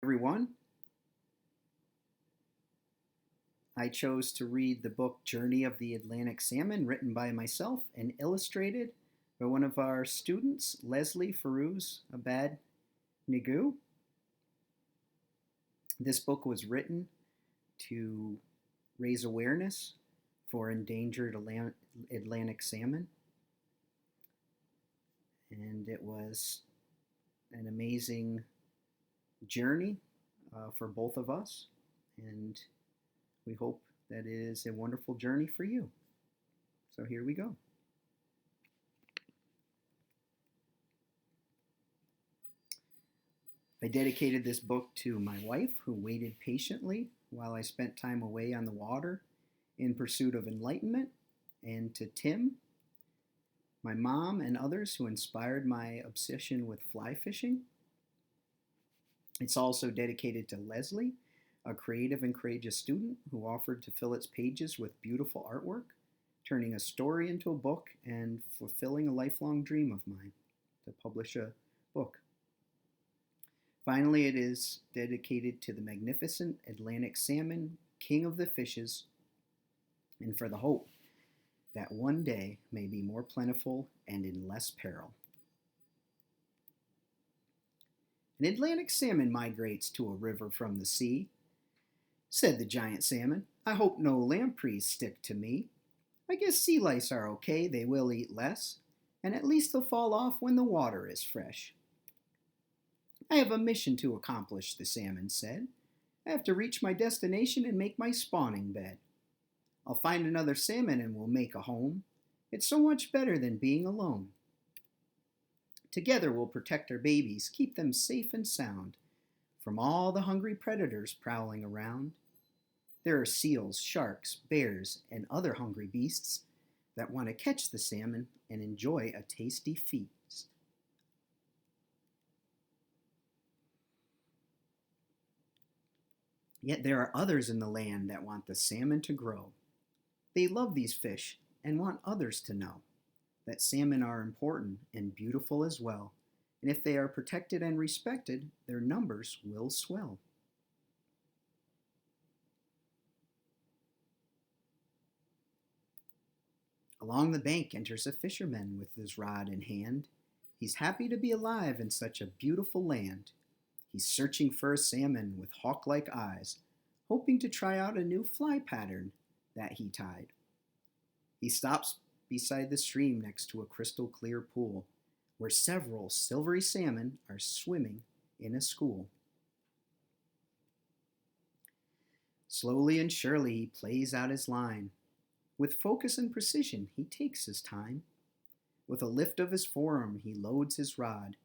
Everyone. I chose to read the book Journey of the Atlantic Salmon, written by myself and illustrated by one of our students, Leslie Farouz Abad Nigu. This book was written to raise awareness for endangered Atlantic salmon, and it was an amazing journey for both of us, and we hope that it is a wonderful journey for you. So here we go. I dedicated this book to my wife, who waited patiently while I spent time away on the water in pursuit of enlightenment, and to Tim, my mom, and others who inspired my obsession with fly fishing. It's also dedicated to Leslie, a creative and courageous student who offered to fill its pages with beautiful artwork, turning a story into a book and fulfilling a lifelong dream of mine to publish a book. Finally, it is dedicated to the magnificent Atlantic salmon, king of the fishes, and for the hope that one day may be more plentiful and in less peril. An Atlantic salmon migrates to a river from the sea, said the giant salmon. I hope no lampreys stick to me. I guess sea lice are okay, they will eat less, and at least they'll fall off when the water is fresh. I have a mission to accomplish, the salmon said. I have to reach my destination and make my spawning bed. I'll find another salmon and we'll make a home. It's so much better than being alone. Together we'll protect our babies, keep them safe and sound from all the hungry predators prowling around. There are seals, sharks, bears, and other hungry beasts that want to catch the salmon and enjoy a tasty feast. Yet there are others in the land that want the salmon to grow. They love these fish and want others to know that salmon are important and beautiful as well, and if they are protected and respected, their numbers will swell. Along the bank enters a fisherman with his rod in hand. He's happy to be alive in such a beautiful land. He's searching for a salmon with hawk-like eyes, hoping to try out a new fly pattern that he tied. He stops beside the stream next to a crystal clear pool where several silvery salmon are swimming in a school. Slowly and surely he plays out his line. With focus and precision, he takes his time. With a lift of his forearm, he loads his rod.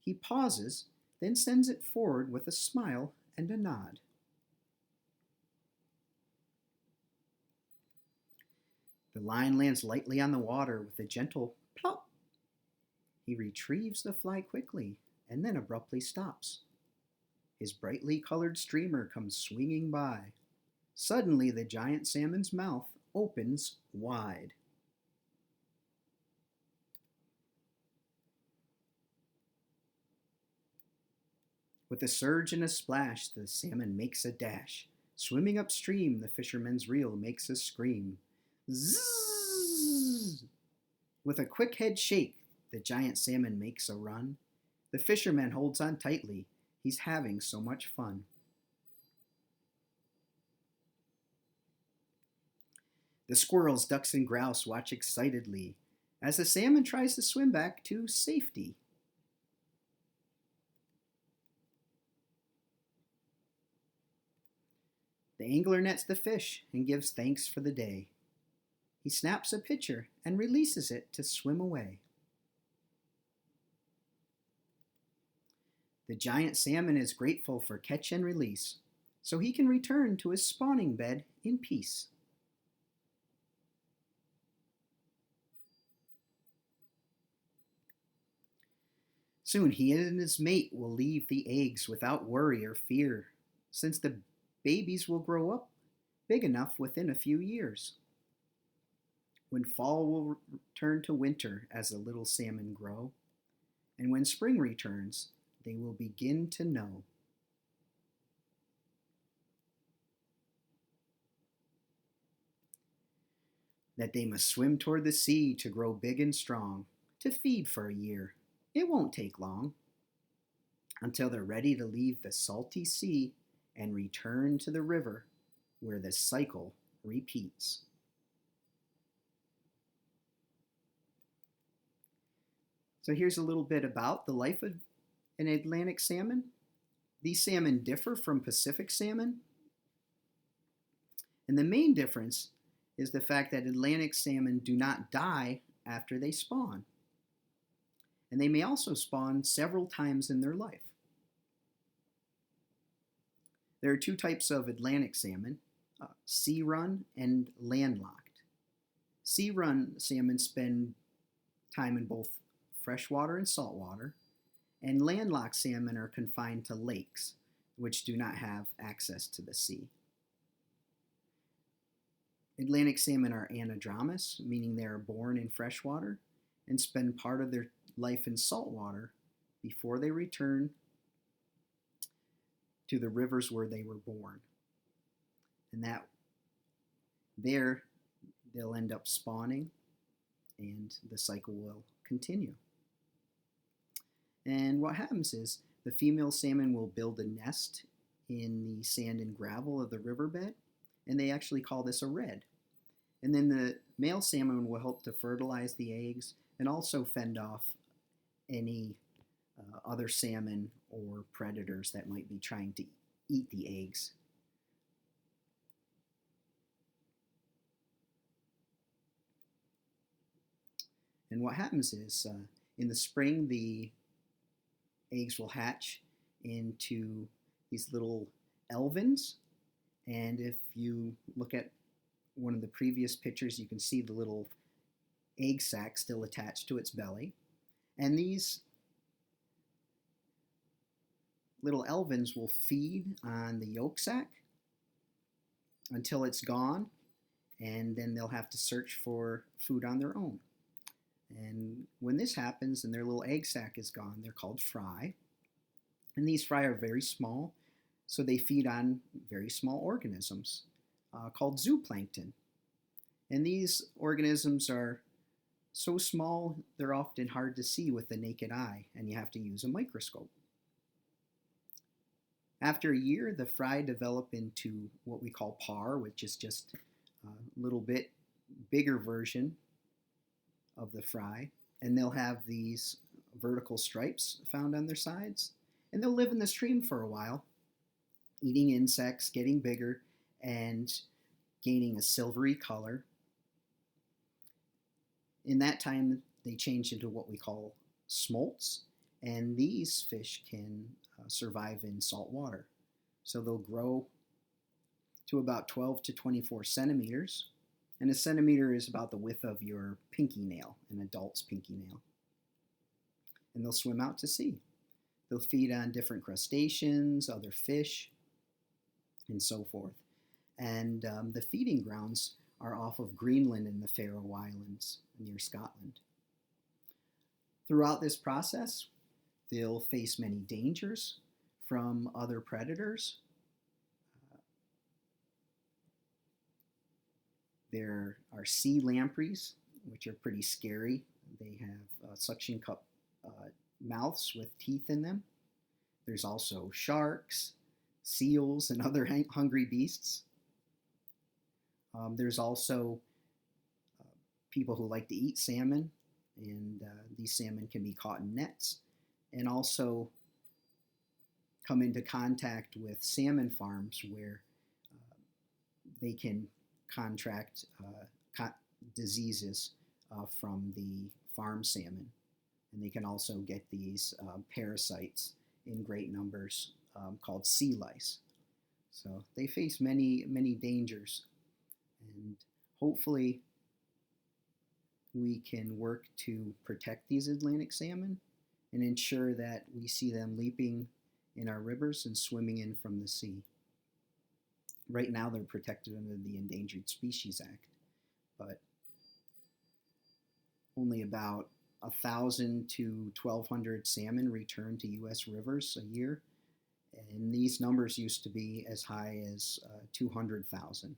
He pauses, then sends it forward with a smile and a nod. The line lands lightly on the water with a gentle plop. He retrieves the fly quickly and then abruptly stops. His brightly colored streamer comes swinging by. Suddenly, the giant salmon's mouth opens wide. With a surge and a splash, the salmon makes a dash. Swimming upstream, the fisherman's reel makes a scream. Zzz! With a quick head shake, the giant salmon makes a run. The fisherman holds on tightly. He's having so much fun. The squirrels, ducks, and grouse watch excitedly as the salmon tries to swim back to safety. The angler nets the fish and gives thanks for the day. He snaps a picture and releases it to swim away. The giant salmon is grateful for catch and release, so he can return to his spawning bed in peace. Soon he and his mate will leave the eggs without worry or fear, since the babies will grow up big enough within a few years. When fall will turn to winter as the little salmon grow, and when spring returns, they will begin to know. that they must swim toward the sea to grow big and strong, to feed for a year. It won't take long until they're ready to leave the salty sea and return to the river where the cycle repeats. So here's a little bit about the life of an Atlantic salmon. These salmon differ from Pacific salmon, and the main difference is the fact that Atlantic salmon do not die after they spawn, and they may also spawn several times in their life. There are two types of Atlantic salmon, sea-run and landlocked. Sea-run salmon spend time in both freshwater and saltwater, and landlocked salmon are confined to lakes, which do not have access to the sea. Atlantic salmon are anadromous, meaning they are born in freshwater and spend part of their life in saltwater before they return to the rivers where they were born. And that there they'll end up spawning and the cycle will continue. And what happens is the female salmon will build a nest in the sand and gravel of the riverbed, and they actually call this a redd. And then the male salmon will help to fertilize the eggs and also fend off any other salmon or predators that might be trying to eat the eggs. And what happens is in the spring, the eggs will hatch into these little elvins. And if you look at one of the previous pictures, you can see the little egg sac still attached to its belly. And these little elvins will feed on the yolk sac until it's gone, and then they'll have to search for food on their own. And when this happens and their little egg sac is gone, they're called fry. And these fry are very small, so they feed on very small organisms called zooplankton. And these organisms are so small, they're often hard to see with the naked eye, and you have to use a microscope. After a year, the fry develop into what we call parr, which is just a little bit bigger version of the fry, and they'll have these vertical stripes found on their sides, and they'll live in the stream for a while, eating insects, getting bigger, and gaining a silvery color. In that time, they change into what we call smolts, and these fish can survive in salt water. So they'll grow to about 12 to 24 centimeters, and a centimeter is about the width of your pinky nail, an adult's pinky nail. And they'll swim out to sea. They'll feed on different crustaceans, other fish, and so forth. And the feeding grounds are off of Greenland and the Faroe Islands near Scotland. Throughout this process, they'll face many dangers from other predators. There are sea lampreys, which are pretty scary. They have suction cup mouths with teeth in them. There's also sharks, seals, and other hungry beasts. There's also people who like to eat salmon, and these salmon can be caught in nets and also come into contact with salmon farms where they can contract diseases from the farm salmon. And they can also get these parasites in great numbers called sea lice. So they face many, many dangers. And hopefully we can work to protect these Atlantic salmon and ensure that we see them leaping in our rivers and swimming in from the sea. Right now they're protected under the Endangered Species Act, but only about 1,000 to 1,200 salmon return to U.S. rivers a year, and these numbers used to be as high as 200,000.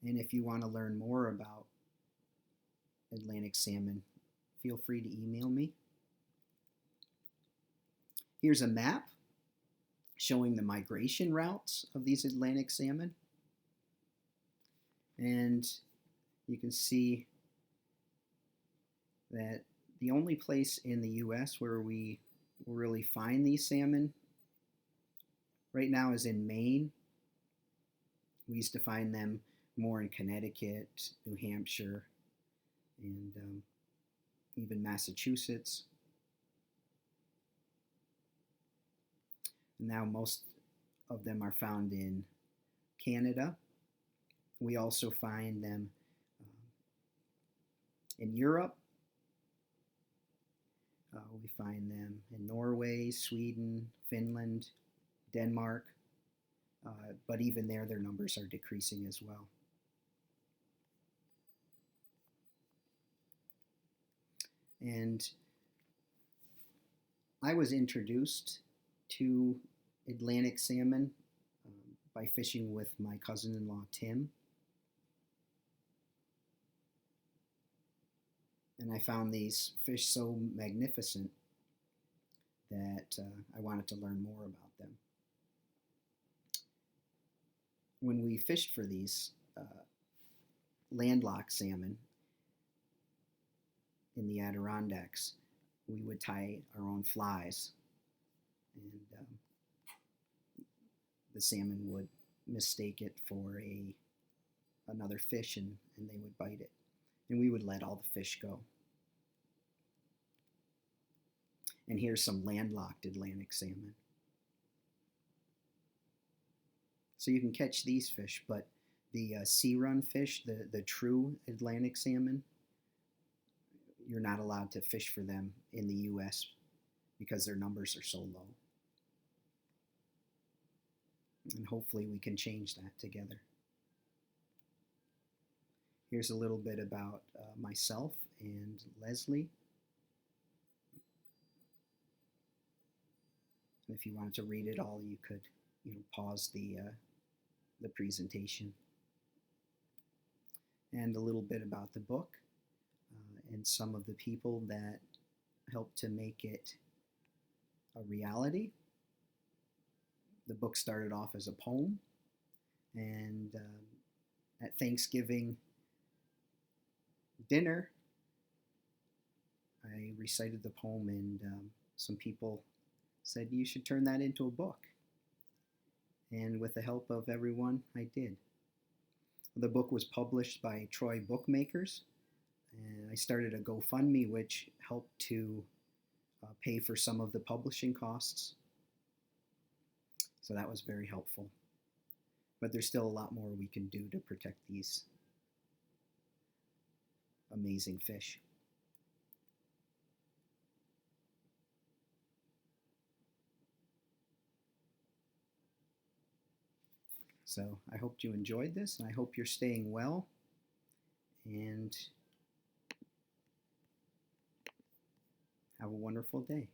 And if you want to learn more about Atlantic salmon, feel free to email me. Here's a map showing the migration routes of these Atlantic salmon. And you can see that the only place in the US where we really find these salmon right now is in Maine. We used to find them more in Connecticut, New Hampshire, and even Massachusetts. And now most of them are found in Canada. We also find them in Europe. We find them in Norway, Sweden, Finland, Denmark, but even there their numbers are decreasing as well. And I was introduced to Atlantic salmon by fishing with my cousin-in-law Tim. And I found these fish so magnificent that I wanted to learn more about them. When we fished for these landlocked salmon in the Adirondacks, we would tie our own flies, and the salmon would mistake it for another fish, and they would bite it, and we would let all the fish go. And here's some landlocked Atlantic salmon. So you can catch these fish, but the sea run fish, the true Atlantic salmon, you're not allowed to fish for them in the US because their numbers are so low. And hopefully we can change that together. Here's a little bit about myself and Leslie. If you wanted to read it all, you could, pause the presentation. And a little bit about the book and some of the people that helped to make it a reality. The book started off as a poem, and at Thanksgiving dinner, I recited the poem, and some people said you should turn that into a book. And with the help of everyone, I did. The book was published by Troy Bookmakers, and I started a GoFundMe which helped to pay for some of the publishing costs. So that was very helpful. But there's still a lot more we can do to protect these amazing fish. So I hope you enjoyed this, and I hope you're staying well, and have a wonderful day.